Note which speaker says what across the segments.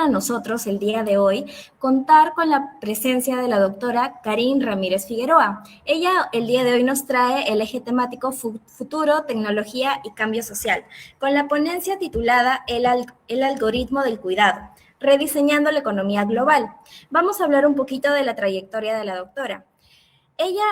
Speaker 1: para nosotros el día de hoy contar con la presencia de la doctora Karine Ramírez Figueroa. Ella el día de hoy nos trae el eje temático Futuro, Tecnología y Cambio Social, con la ponencia titulada El algoritmo del cuidado, rediseñando la economía global. Vamos a hablar un poquito de la trayectoria de la doctora. Ella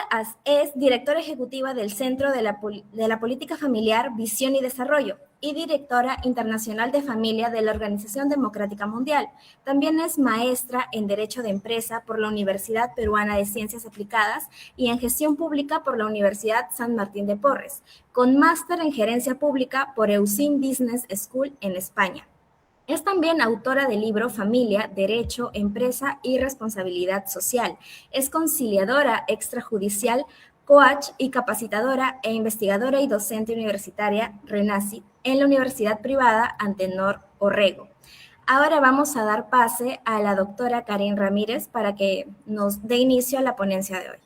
Speaker 1: es directora ejecutiva del Centro de la Política Familiar, Visión y Desarrollo y directora internacional de familia de la Organización Democrática Mundial. También es maestra en Derecho de Empresa por la Universidad Peruana de Ciencias Aplicadas y en Gestión Pública por la Universidad San Martín de Porres, con máster en Gerencia Pública por EUSIM Business School en España. Es también autora del libro Familia, Derecho, Empresa y Responsabilidad Social. Es conciliadora extrajudicial, coach y capacitadora e investigadora y docente universitaria RENACIT en la Universidad Privada Antenor Orrego. Ahora vamos a dar pase a la doctora Karine Ramírez para que nos dé inicio a la ponencia de hoy.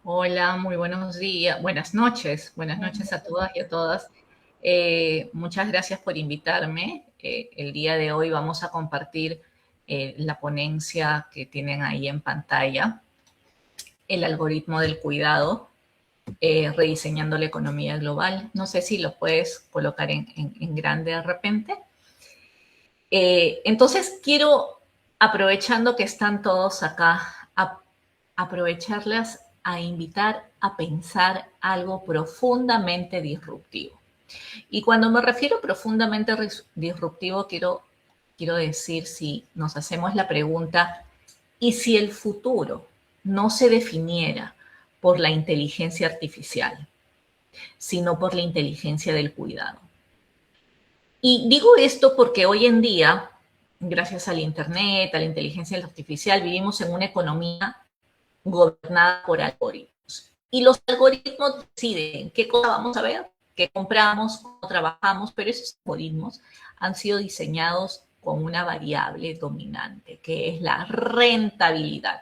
Speaker 2: Hola, muy buenos días, buenas noches a todas y a todas. Muchas gracias por invitarme. El día de hoy vamos a compartir la ponencia que tienen ahí en pantalla, el algoritmo del cuidado, rediseñando la economía global. No sé si lo puedes colocar en grande de repente. Entonces quiero, aprovechando que están todos acá, aprovecharlas a invitar a pensar algo profundamente disruptivo. Y cuando me refiero profundamente disruptivo, quiero decir, si nos hacemos la pregunta, ¿y si el futuro no se definiera por la inteligencia artificial, sino por la inteligencia del cuidado? Y digo esto porque hoy en día, gracias al Internet, a la inteligencia artificial, vivimos en una economía gobernada por algoritmos. Y los algoritmos deciden qué cosa vamos a ver, qué compramos, cómo trabajamos, pero esos algoritmos han sido diseñados con una variable dominante, que es la rentabilidad.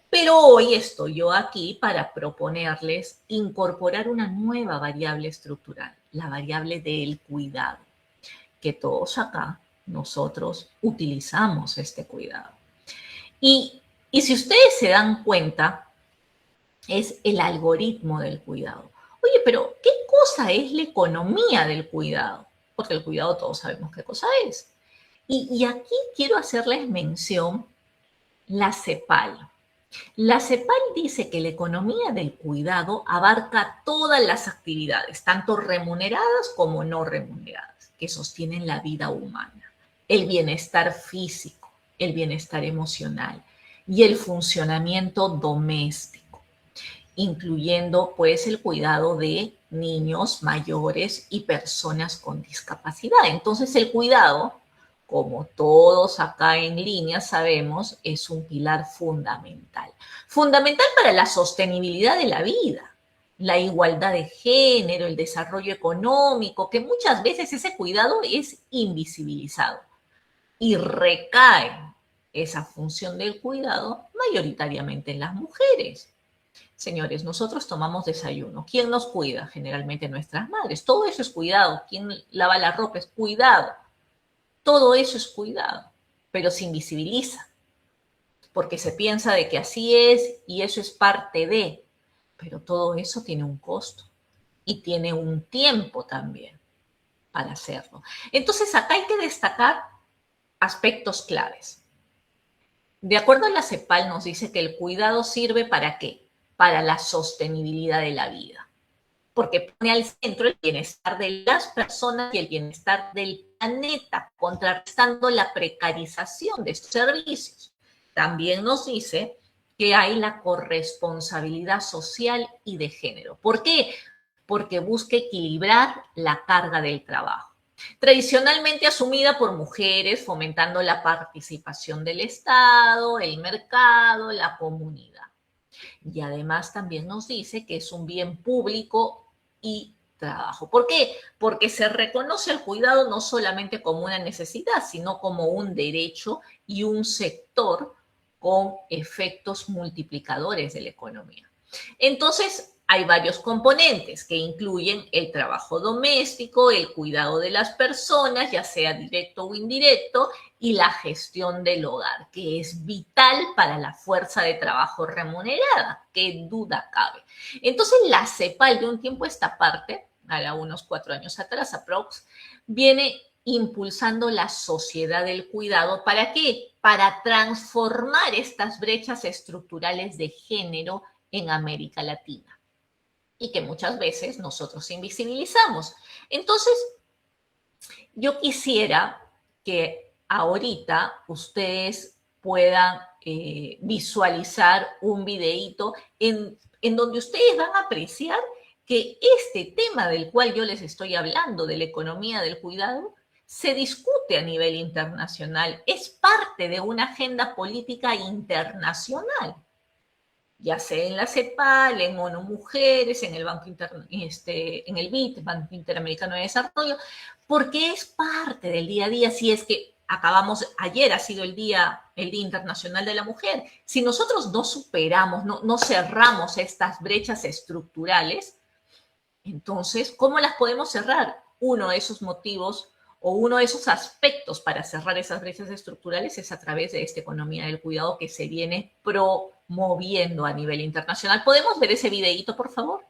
Speaker 2: Pero hoy estoy yo aquí para proponerles incorporar una nueva variable estructural, la variable del cuidado, que todos acá, nosotros, utilizamos este cuidado. Y si ustedes se dan cuenta, es el algoritmo del cuidado. Oye, pero ¿qué cosa es la economía del cuidado? Porque el cuidado todos sabemos qué cosa es. Y aquí quiero hacerles mención la CEPAL. La CEPAL dice que la economía del cuidado abarca todas las actividades, tanto remuneradas como no remuneradas, que sostienen la vida humana. El bienestar físico, el bienestar emocional y el funcionamiento doméstico, incluyendo pues el cuidado de niños, mayores y personas con discapacidad. Entonces el cuidado, como todos acá en línea sabemos, es un pilar fundamental. Fundamental para la sostenibilidad de la vida, la igualdad de género, el desarrollo económico, que muchas veces ese cuidado es invisibilizado y recae esa función del cuidado mayoritariamente en las mujeres. Señores, nosotros tomamos desayuno. ¿Quién nos cuida? Generalmente nuestras madres. Todo eso es cuidado. ¿Quién lava la ropa? Es cuidado. Todo eso es cuidado, pero se invisibiliza, porque se piensa de que así es y eso es parte de, pero todo eso tiene un costo y tiene un tiempo también para hacerlo. Entonces, acá hay que destacar aspectos claves. De acuerdo a la CEPAL, nos dice que el cuidado sirve ¿para qué? Para la sostenibilidad de la vida, porque pone al centro el bienestar de las personas y el bienestar del planeta, contrarrestando la precarización de estos servicios. También nos dice que hay la corresponsabilidad social y de género. ¿Por qué? Porque busca equilibrar la carga del trabajo, tradicionalmente asumida por mujeres, fomentando la participación del Estado, el mercado, la comunidad. Y además también nos dice que es un bien público y trabajo. ¿Por qué? Porque se reconoce el cuidado no solamente como una necesidad, sino como un derecho y un sector con efectos multiplicadores de la economía. Entonces, hay varios componentes que incluyen el trabajo doméstico, el cuidado de las personas, ya sea directo o indirecto, y la gestión del hogar, que es vital para la fuerza de trabajo remunerada, qué duda cabe. Entonces, la CEPAL de un tiempo a esta parte, ahora unos 4 años atrás, aprox, viene impulsando la sociedad del cuidado. ¿Para qué? Para transformar estas brechas estructurales de género en América Latina y que muchas veces nosotros invisibilizamos. Entonces, yo quisiera que ahorita ustedes puedan visualizar un videíto en donde ustedes van a apreciar que este tema del cual yo les estoy hablando, de la economía del cuidado, se discute a nivel internacional, es parte de una agenda política internacional, ya sea en la CEPAL, en ONU Mujeres, en el en el BID, Banco Interamericano de Desarrollo, porque es parte del día a día. Si es que ayer ha sido el Día Internacional de la Mujer, si nosotros no superamos, no cerramos estas brechas estructurales, entonces, ¿cómo las podemos cerrar? Uno de esos motivos o uno de esos aspectos para cerrar esas brechas estructurales es a través de esta economía del cuidado que se viene promoviendo a nivel internacional. ¿Podemos ver ese videíto, por favor?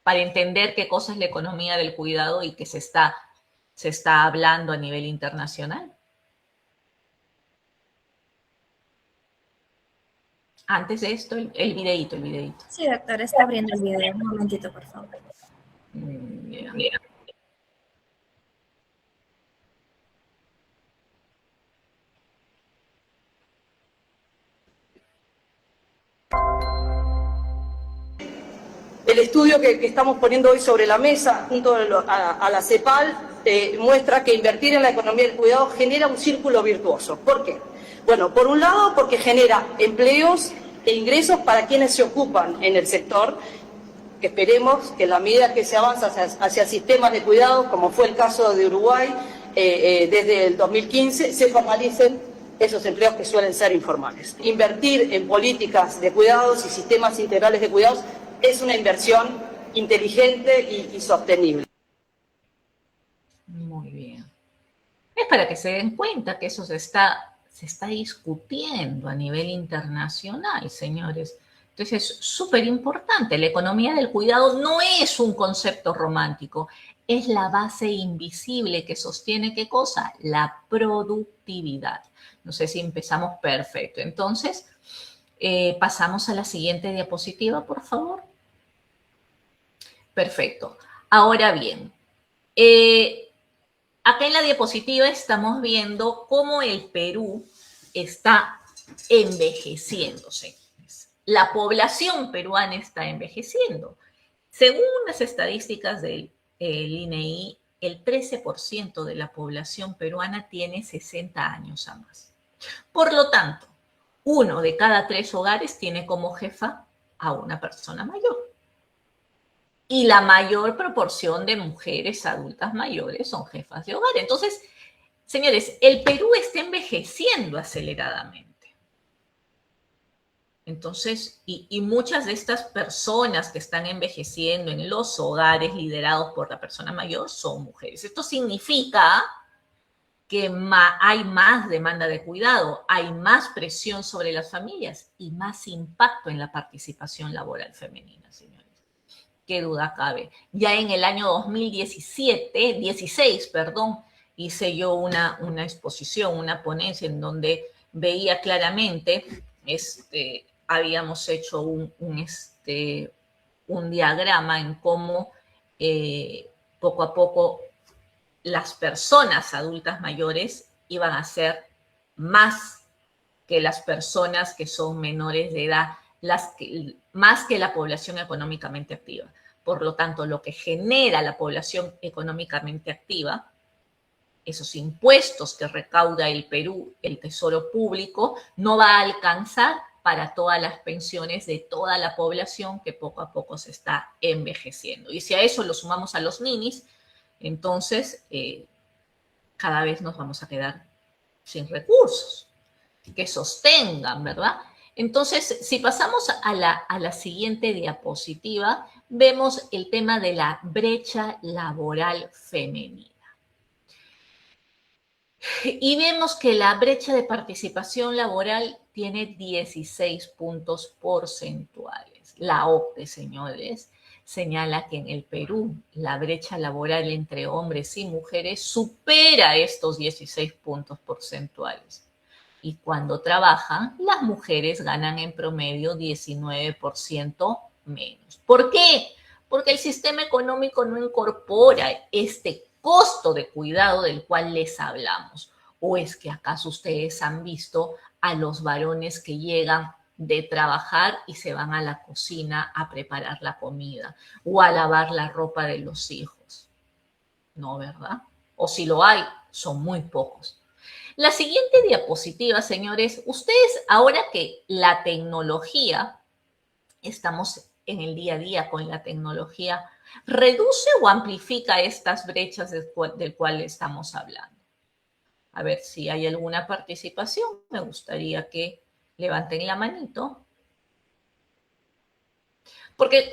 Speaker 2: Para entender qué cosa es la economía del cuidado y que se está hablando a nivel internacional. Antes de esto, el videíto.
Speaker 1: Sí, doctora, está abriendo el video. Un momentito, por favor.
Speaker 2: Mira.
Speaker 3: El estudio que estamos poniendo hoy sobre la mesa, junto a la CEPAL, muestra que invertir en la economía del cuidado genera un círculo virtuoso. ¿Por qué? Bueno, por un lado, porque genera empleos e ingresos para quienes se ocupan en el sector, que esperemos que en la medida que se avanza hacia sistemas de cuidado, como fue el caso de Uruguay, desde el 2015, se formalicen esos empleos que suelen ser informales. Invertir en políticas de cuidados y sistemas integrales de cuidados es una inversión inteligente y sostenible.
Speaker 2: Muy bien. Es para que se den cuenta que eso se está discutiendo a nivel internacional, señores. Entonces es súper importante. La economía del cuidado no es un concepto romántico, es la base invisible que sostiene, ¿qué cosa? La productividad. No sé si empezamos perfecto. Entonces, pasamos a la siguiente diapositiva, por favor. Perfecto. Ahora bien, acá en la diapositiva estamos viendo cómo el Perú está envejeciéndose. La población peruana está envejeciendo. Según las estadísticas del INEI, el 13% de la población peruana tiene 60 años a más. Por lo tanto, 1 de cada 3 hogares tiene como jefa a una persona mayor. Y la mayor proporción de mujeres adultas mayores son jefas de hogar. Entonces, señores, el Perú está envejeciendo aceleradamente. Entonces, y muchas de estas personas que están envejeciendo en los hogares liderados por la persona mayor son mujeres. Esto significa que hay más demanda de cuidado, hay más presión sobre las familias y más impacto en la participación laboral femenina, señores. Qué duda cabe. Ya en el año 2016, hice yo una exposición, una ponencia en donde veía claramente, habíamos hecho un diagrama en cómo poco a poco las personas adultas mayores iban a ser más que las personas que son menores de edad, más que la población económicamente activa. Por lo tanto, lo que genera la población económicamente activa, esos impuestos que recauda el Perú, el Tesoro Público, no va a alcanzar para todas las pensiones de toda la población que poco a poco se está envejeciendo. Y si a eso lo sumamos a los ninis, entonces cada vez nos vamos a quedar sin recursos que sostengan, ¿verdad? Entonces, si pasamos a la siguiente diapositiva, vemos el tema de la brecha laboral femenina. Y vemos que la brecha de participación laboral tiene 16 puntos porcentuales. La OCDE, señores, señala que en el Perú la brecha laboral entre hombres y mujeres supera estos 16 puntos porcentuales. Y cuando trabajan, las mujeres ganan en promedio 19% menos. ¿Por qué? Porque el sistema económico no incorpora este costo de cuidado del cual les hablamos. ¿O es que acaso ustedes han visto a los varones que llegan de trabajar y se van a la cocina a preparar la comida o a lavar la ropa de los hijos? No, ¿verdad? O si lo hay, son muy pocos. La siguiente diapositiva, señores, ustedes ahora que la tecnología, estamos en el día a día con la tecnología, ¿reduce o amplifica estas brechas del cual estamos hablando? A ver si hay alguna participación. Me gustaría que levanten la manito. Porque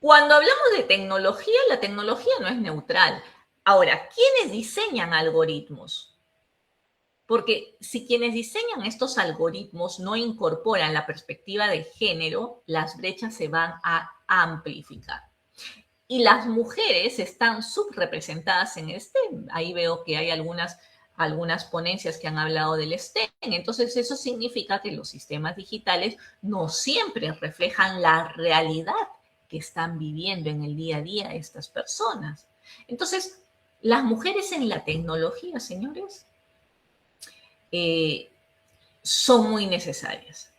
Speaker 2: cuando hablamos de tecnología, la tecnología no es neutral. Ahora, ¿quiénes diseñan algoritmos? Porque si quienes diseñan estos algoritmos no incorporan la perspectiva de género, las brechas se van a amplificar. Y las mujeres están subrepresentadas en el STEM. Ahí veo que hay algunas ponencias que han hablado del STEM. Entonces, eso significa que los sistemas digitales no siempre reflejan la realidad que están viviendo en el día a día estas personas. Entonces, las mujeres en la tecnología, señores, son muy necesarias.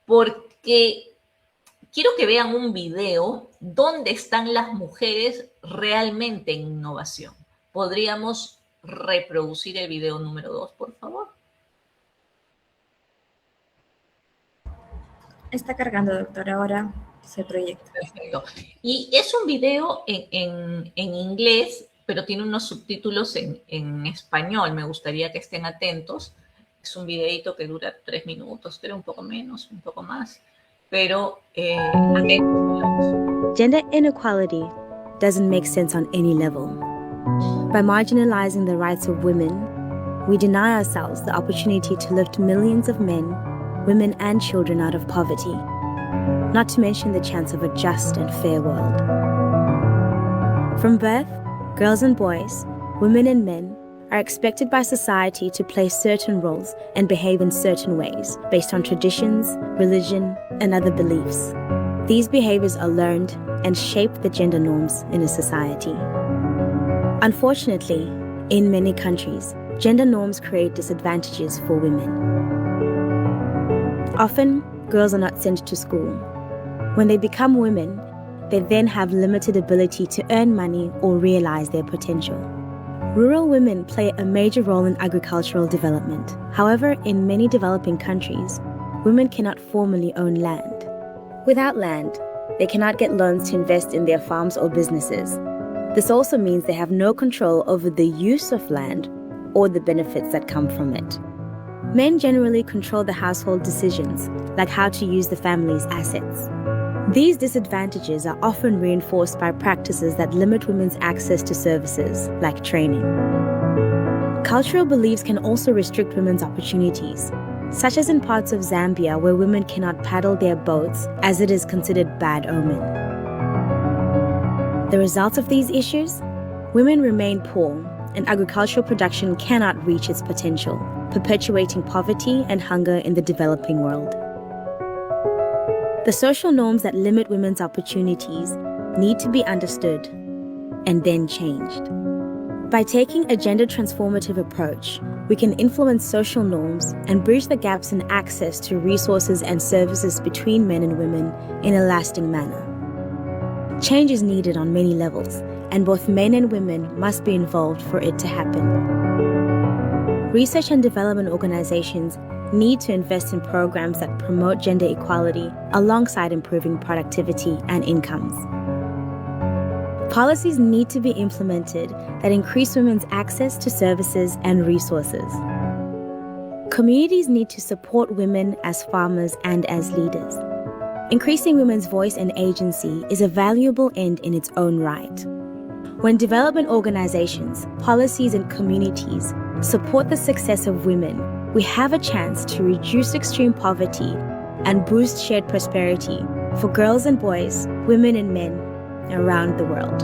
Speaker 2: Porque quiero que vean un video donde están las mujeres realmente en innovación. ¿Podríamos reproducir el video número 2, por favor?
Speaker 1: Está cargando, doctora, ahora se proyecta.
Speaker 2: Perfecto. Y es un video en inglés, pero tiene unos subtítulos en español. Me gustaría que estén atentos. Es un videito que dura 3 minutos, creo, un poco menos, un poco más. Pero atentos.
Speaker 4: Gender inequality doesn't make sense on any level. By marginalizing the rights of women, we deny ourselves the opportunity to lift millions of men, women, and children out of poverty, not to mention the chance of a just and fair world. From birth, girls and boys, women and men are expected by society to play certain roles and behave in certain ways based on traditions, religion, and other beliefs. These behaviors are learned and shape the gender norms in a society. Unfortunately, in many countries, gender norms create disadvantages for women. Often, girls are not sent to school. When they become women, they then have limited ability to earn money or realize their potential. Rural women play a major role in agricultural development. However, in many developing countries, women cannot formally own land. Without land, they cannot get loans to invest in their farms or businesses. This also means they have no control over the use of land or the benefits that come from it. Men generally control the household decisions, like how to use the family's assets. These disadvantages are often reinforced by practices that limit women's access to services, like training. Cultural beliefs can also restrict women's opportunities, such as in parts of Zambia where women cannot paddle their boats as it is considered bad omen. The result of these issues? Women remain poor, and agricultural production cannot reach its potential, perpetuating poverty and hunger in the developing world. The social norms that limit women's opportunities need to be understood and then changed. By taking a gender transformative approach, we can influence social norms and bridge the gaps in access to resources and services between men and women in a lasting manner. Change is needed on many levels, and both men and women must be involved for it to happen. Research and development organizations need to invest in programs that promote gender equality alongside improving productivity and incomes. Policies need to be implemented that increase women's access to services and resources. communities need to support women as farmers and as leaders. Increasing women's voice and agency is a valuable end in its own right. When development organizations, policies, and communities support the success of women, we have a chance to reduce extreme poverty and boost shared prosperity for girls and boys, women and men around the world.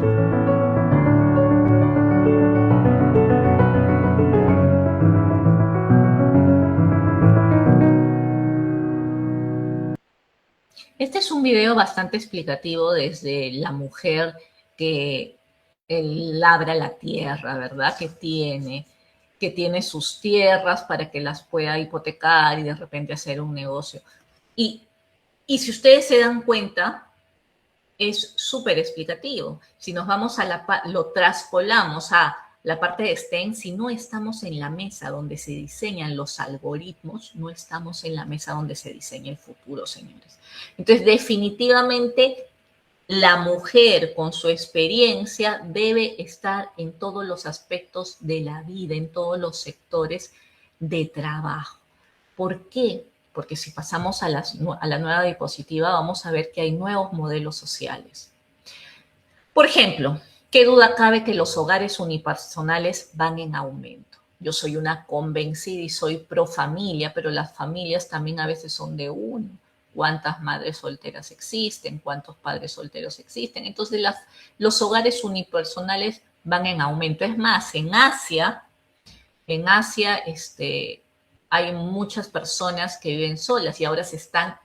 Speaker 2: Este es un video bastante explicativo desde la mujer que labra la tierra, ¿verdad? Que tiene sus tierras para que las pueda hipotecar y de repente hacer un negocio. Y si ustedes se dan cuenta, es súper explicativo. Si nos vamos lo traspolamos a la parte de STEM, si no estamos en la mesa donde se diseñan los algoritmos, no estamos en la mesa donde se diseña el futuro, señores. Entonces, definitivamente, la mujer con su experiencia debe estar en todos los aspectos de la vida, en todos los sectores de trabajo. ¿Por qué? Porque si pasamos a la nueva diapositiva, vamos a ver que hay nuevos modelos sociales. Por ejemplo, ¿qué duda cabe que los hogares unipersonales van en aumento? Yo soy una convencida y soy pro familia, pero las familias también a veces son de uno. ¿Cuántas madres solteras existen? ¿Cuántos padres solteros existen? Entonces, los hogares unipersonales van en aumento. Es más, en Asia hay muchas personas que viven solas y ahora se están,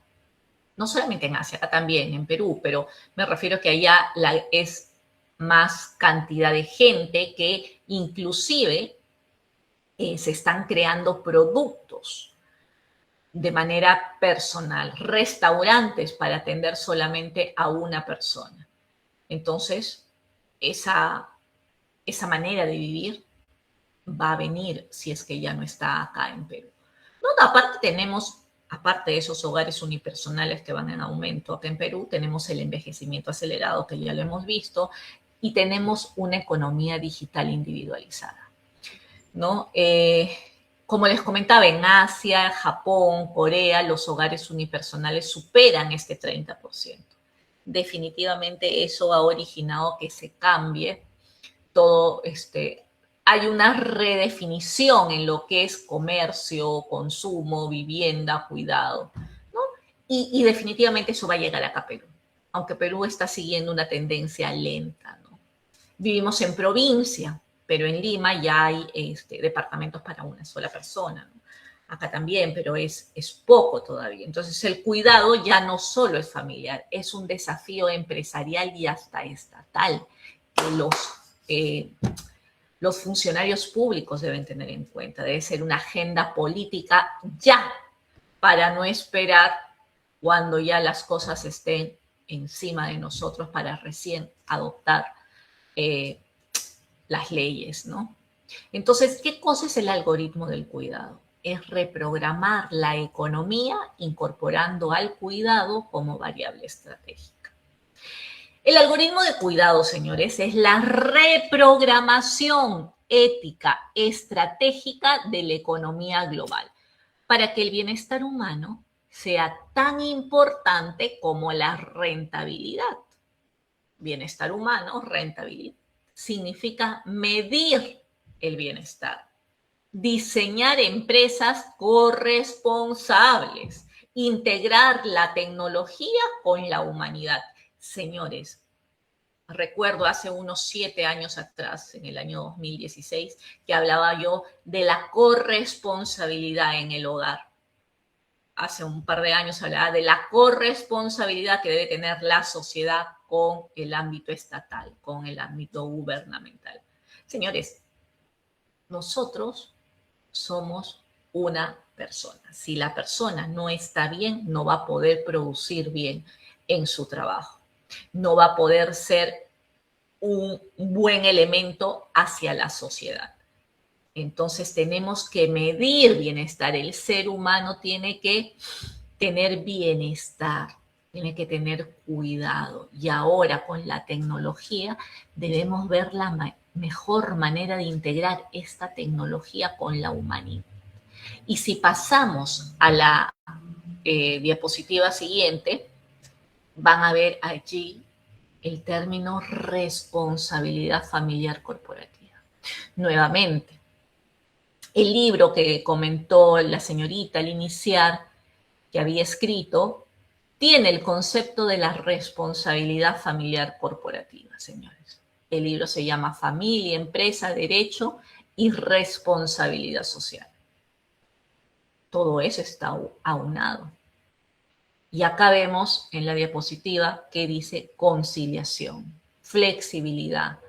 Speaker 2: no solamente en Asia, acá también, en Perú, pero me refiero que allá es más cantidad de gente que inclusive se están creando productos de manera personal, restaurantes para atender solamente a una persona. Entonces, esa manera de vivir va a venir si es que ya no está acá en Perú. No, aparte de esos hogares unipersonales que van en aumento acá en Perú, tenemos el envejecimiento acelerado, que ya lo hemos visto, y tenemos una economía digital individualizada, ¿no? Como les comentaba, en Asia, Japón, Corea, los hogares unipersonales superan este 30%. Definitivamente eso ha originado que se cambie todo hay una redefinición en lo que es comercio, consumo, vivienda, cuidado, ¿no? Y definitivamente eso va a llegar acá a Perú, aunque Perú está siguiendo una tendencia lenta, ¿no? Vivimos en provincia, pero en Lima ya hay departamentos para una sola persona, ¿no? Acá también, pero es poco todavía. Entonces, el cuidado ya no solo es familiar, es un desafío empresarial y hasta estatal que los funcionarios públicos deben tener en cuenta. Debe ser una agenda política ya, para no esperar cuando ya las cosas estén encima de nosotros para recién adoptar las leyes, ¿no? Entonces, ¿qué cosa es el algoritmo del cuidado? Es reprogramar la economía incorporando al cuidado como variable estratégica. El algoritmo de cuidado, señores, es la reprogramación ética estratégica de la economía global para que el bienestar humano sea tan importante como la rentabilidad. Bienestar humano, rentabilidad, significa medir el bienestar, diseñar empresas corresponsables, integrar la tecnología con la humanidad. Señores, recuerdo hace unos 7 años atrás, en el año 2016, que hablaba yo de la corresponsabilidad en el hogar. Hace un par de años hablaba de la corresponsabilidad que debe tener la sociedad con el ámbito estatal, con el ámbito gubernamental. Señores, nosotros somos una persona. Si la persona no está bien, no va a poder producir bien en su trabajo. No va a poder ser un buen elemento hacia la sociedad. Entonces tenemos que medir bienestar. El ser humano tiene que tener bienestar, tiene que tener cuidado. Y ahora con la tecnología debemos ver la mejor manera de integrar esta tecnología con la humanidad. Y si pasamos a la diapositiva siguiente, van a ver allí el término responsabilidad familiar corporativa. Nuevamente, el libro que comentó la señorita al iniciar, que había escrito, tiene el concepto de la responsabilidad familiar corporativa, señores. El libro se llama Familia, Empresa, Derecho y Responsabilidad Social. Todo eso está aunado. Y acá vemos en la diapositiva que dice conciliación, flexibilidad,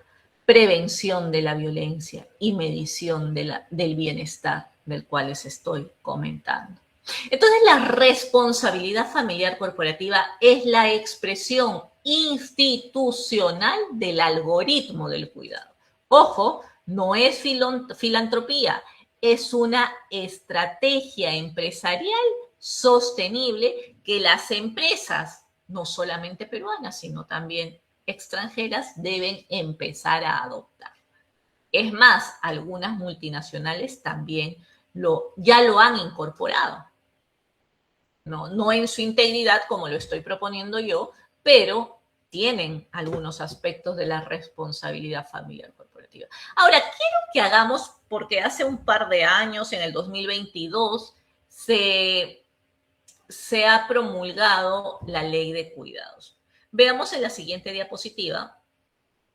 Speaker 2: prevención de la violencia y medición del bienestar del cual les estoy comentando. Entonces, la responsabilidad familiar corporativa es la expresión institucional del algoritmo del cuidado. Ojo, no es filantropía, es una estrategia empresarial sostenible que las empresas, no solamente peruanas, sino también extranjeras, deben empezar a adoptar. Es más, algunas multinacionales también ya lo han incorporado. No en su integridad como lo estoy proponiendo yo, pero tienen algunos aspectos de la responsabilidad familiar corporativa. Ahora, quiero que hagamos, porque hace un par de años, en el 2022, se ha promulgado la ley de cuidados. Veamos en la siguiente diapositiva,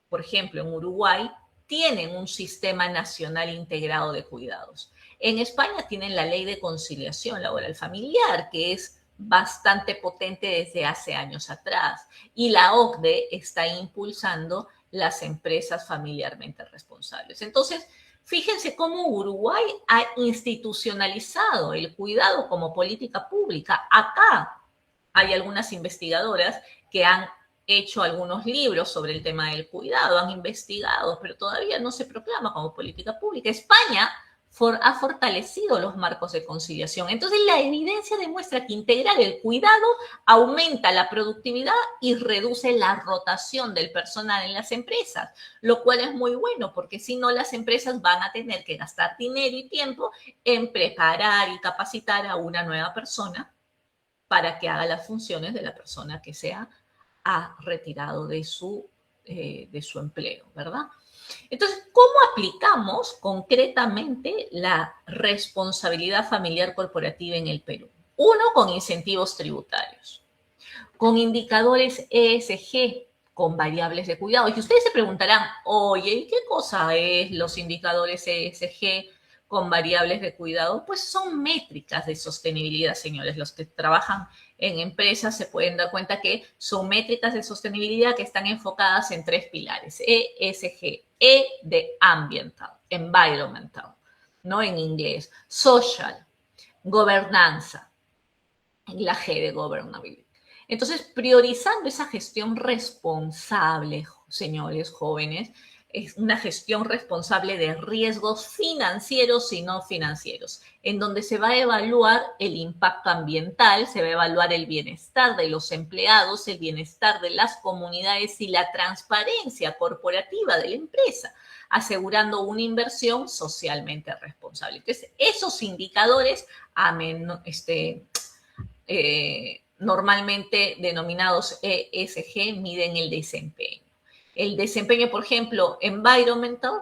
Speaker 2: por ejemplo, en Uruguay tienen un sistema nacional integrado de cuidados. En España tienen la ley de conciliación laboral familiar, que es bastante potente desde hace años atrás. Y la OCDE está impulsando las empresas familiarmente responsables. Entonces, fíjense cómo Uruguay ha institucionalizado el cuidado como política pública. Acá hay algunas investigadoras que han hecho algunos libros sobre el tema del cuidado, han investigado, pero todavía no se proclama como política pública. España ha fortalecido los marcos de conciliación. Entonces, la evidencia demuestra que integrar el cuidado aumenta la productividad y reduce la rotación del personal en las empresas, lo cual es muy bueno, porque si no, las empresas van a tener que gastar dinero y tiempo en preparar y capacitar a una nueva persona para que haga las funciones de la persona que se ha retirado de su empleo, ¿verdad? Entonces, ¿cómo aplicamos concretamente la responsabilidad familiar corporativa en el Perú? Uno, con incentivos tributarios, con indicadores ESG, con variables de cuidado. Y ustedes se preguntarán, oye, ¿y qué cosa es los indicadores ESG con variables de cuidado? Pues son métricas de sostenibilidad, señores. Los que trabajan en empresas se pueden dar cuenta que son métricas de sostenibilidad que están enfocadas en 3 pilares. ESG, E de ambiental, environmental, ¿no? En inglés. Social, gobernanza, la G de governability. Entonces, priorizando esa gestión responsable, señores jóvenes, es una gestión responsable de riesgos financieros y no financieros, en donde se va a evaluar el impacto ambiental, se va a evaluar el bienestar de los empleados, el bienestar de las comunidades y la transparencia corporativa de la empresa, asegurando una inversión socialmente responsable. Entonces, esos indicadores normalmente denominados ESG miden el desempeño. El desempeño, por ejemplo, environmental,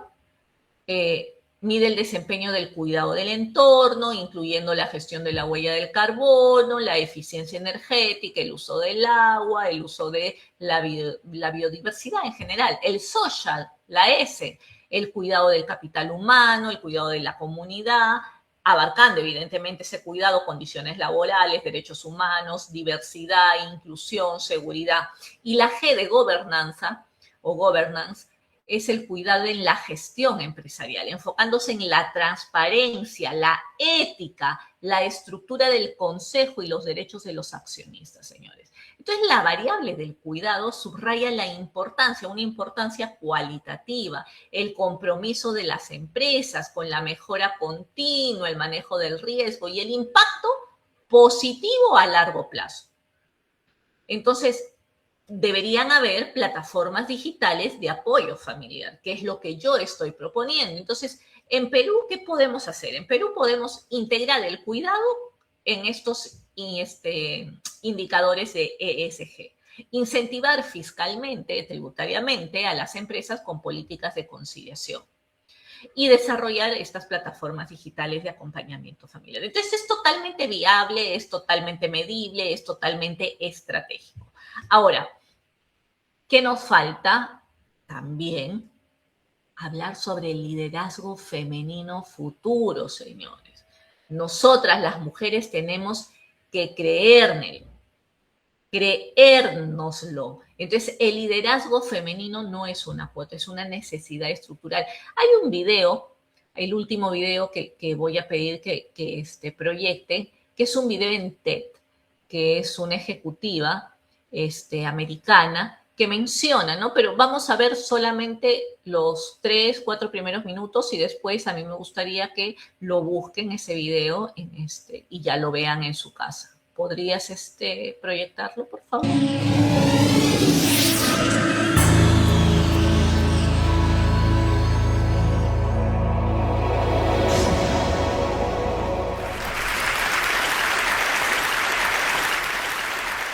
Speaker 2: mide el desempeño del cuidado del entorno, incluyendo la gestión de la huella del carbono, la eficiencia energética, el uso del agua, el uso de la biodiversidad en general. El social, la S, el cuidado del capital humano, el cuidado de la comunidad, abarcando evidentemente ese cuidado, condiciones laborales, derechos humanos, diversidad, inclusión, seguridad. Y la G de gobernanza o governance es el cuidado en la gestión empresarial, enfocándose en la transparencia, la ética, la estructura del consejo y los derechos de los accionistas, señores. Entonces, la variable del cuidado subraya la importancia, una importancia cualitativa, el compromiso de las empresas con la mejora continua, el manejo del riesgo y el impacto positivo a largo plazo. Entonces, deberían haber plataformas digitales de apoyo familiar, que es lo que yo estoy proponiendo. Entonces, En Perú, ¿qué podemos hacer? En Perú podemos integrar el cuidado en estos indicadores de ESG. Incentivar fiscalmente, tributariamente a las empresas con políticas de conciliación y desarrollar estas plataformas digitales de acompañamiento familiar. Entonces, es totalmente viable, es totalmente medible, es totalmente estratégico. Ahora, ¿qué nos falta? También hablar sobre el liderazgo femenino futuro, señores. Nosotras, las mujeres, tenemos que creérnoslo. Entonces, el liderazgo femenino no es una cuota, es una necesidad estructural. Hay un video, el último video que voy a pedir que proyecte, que es un video en TED, que es una ejecutiva americana, que menciona, ¿no? Pero vamos a ver solamente los 3, 4 primeros minutos y después a mí me gustaría que lo busquen ese video y ya lo vean en su casa. ¿Podrías proyectarlo, por favor?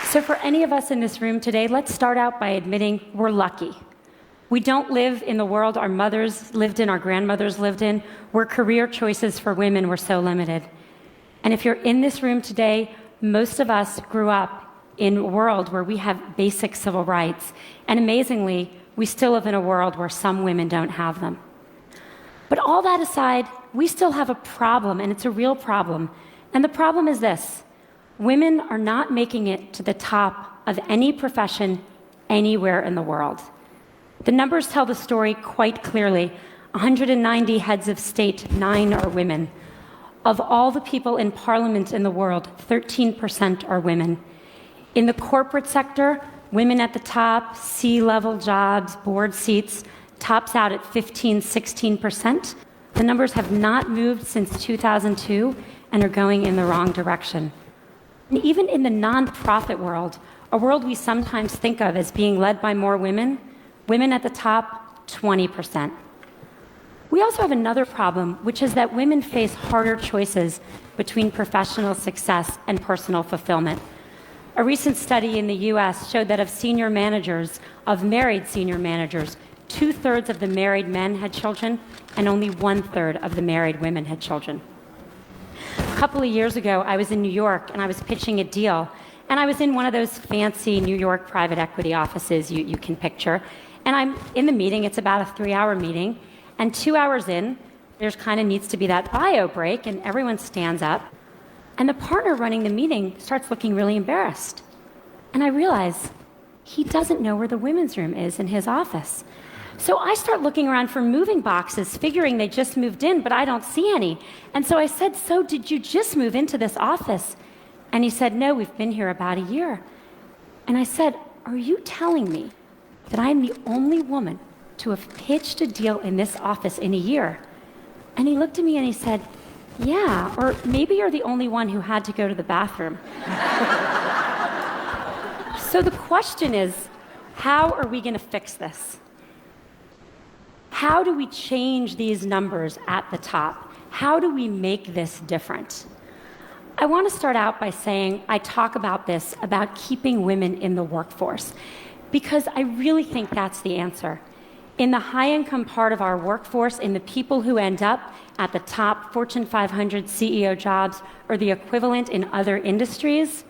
Speaker 5: So for any of us in this room today, let's start out by admitting we're lucky. We don't live in the world our mothers lived in, our grandmothers lived in, where career choices for women were so limited. And if you're in this room today, most of us grew up in a world where we have basic civil rights. And amazingly, we still live in a world where some women don't have them. But all that aside, we still have a problem, and it's a real problem. And the problem is this: women are not making it to the top of any profession anywhere in the world. The numbers tell the story quite clearly. 190 heads of state, 9 are women. Of all the people in parliament in the world, 13% are women. In the corporate sector, women at the top, C-level jobs, board seats, tops out at 15, 16%. The numbers have not moved since 2002 and are going in the wrong direction. And even in the nonprofit world, a world we sometimes think of as being led by more women, women at the top, 20%. We also have another problem, which is that women face harder choices between professional success and personal fulfillment. A recent study in the US showed that of senior managers, of married senior managers, 2/3 of the married men had children, and only 1/3 of the married women had children. A couple of years ago, I was in New York and I was pitching a deal, and I was in one of those fancy New York private equity offices you can picture, and I'm in the meeting. It's about a 3-hour meeting, and 2 hours in, there's kind of needs to be that bio break, and everyone stands up, and the partner running the meeting starts looking really embarrassed. And I realize he doesn't know where the women's room is in his office. So I start looking around for moving boxes, figuring they just moved in, but I don't see any. And so I said, "So did you just move into this office?" And he said, "No, we've been here about a year." And I said, "Are you telling me that I am the only woman to have pitched a deal in this office in a year?" And he looked at me and he said, "Yeah, or maybe you're the only one who had to go to the bathroom." So the question is, how are we going to fix this? How do we change these numbers at the top? How do we make this different? I want to start out by saying I talk about this, about keeping women in the workforce, because I really think that's the answer. In the high-income part of our workforce, in the people who end up at the top Fortune 500 CEO jobs or the equivalent in other industries,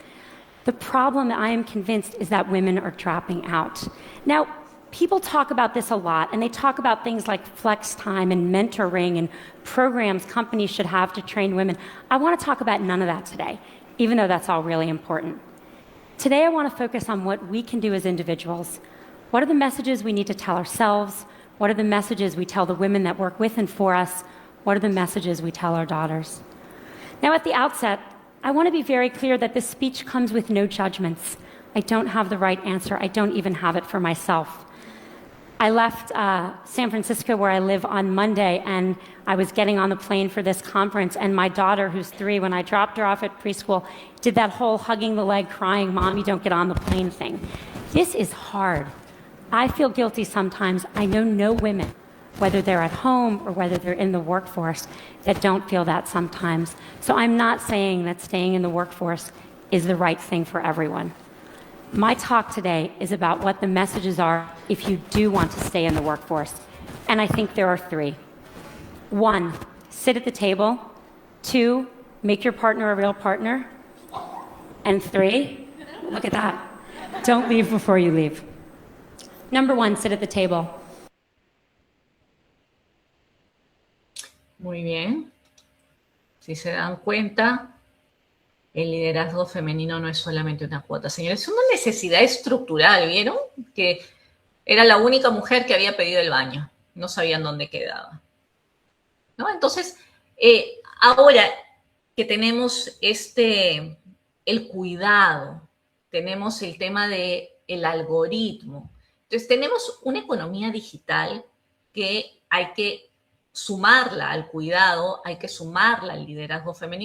Speaker 5: the problem, I am convinced, is that women are dropping out. Now, people talk about this a lot, and they talk about things like flex time and mentoring and programs companies should have to train women. I want to talk about none of that today, even though that's all really important. Today, I want to focus on what we can do as individuals. What are the messages we need to tell ourselves? What are the messages we tell the women that work with and for us? What are the messages we tell our daughters? Now, at the outset, I want to be very clear that this speech comes with no judgments. I don't have the right answer. I don't even have it for myself. I left San Francisco, where I live, on Monday, and I was getting on the plane for this conference, and my daughter, who's 3, when I dropped her off at preschool, did that whole hugging the leg, crying, "Mom, you don't get on the plane" thing. This is hard. I feel guilty sometimes. I know no women whether they're at home or whether they're in the workforce, that don't feel that sometimes. So I'm not saying that staying in the workforce is the right thing for everyone. My talk today is about what the messages are if you do want to stay in the workforce. And I think there are 3. 1, sit at the table. 2, make your partner a real partner. And 3, look at that. Don't leave before you leave. Number 1, sit at the table.
Speaker 2: Muy bien. Si se dan cuenta, el liderazgo femenino no es solamente una cuota, señores, es una necesidad estructural, ¿vieron? Que era la única mujer que había pedido el baño, no sabían dónde quedaba, ¿no? Entonces, ahora que tenemos el cuidado, tenemos el tema del algoritmo, entonces tenemos una economía digital que hay que sumarla al cuidado, hay que sumarla al liderazgo femenino.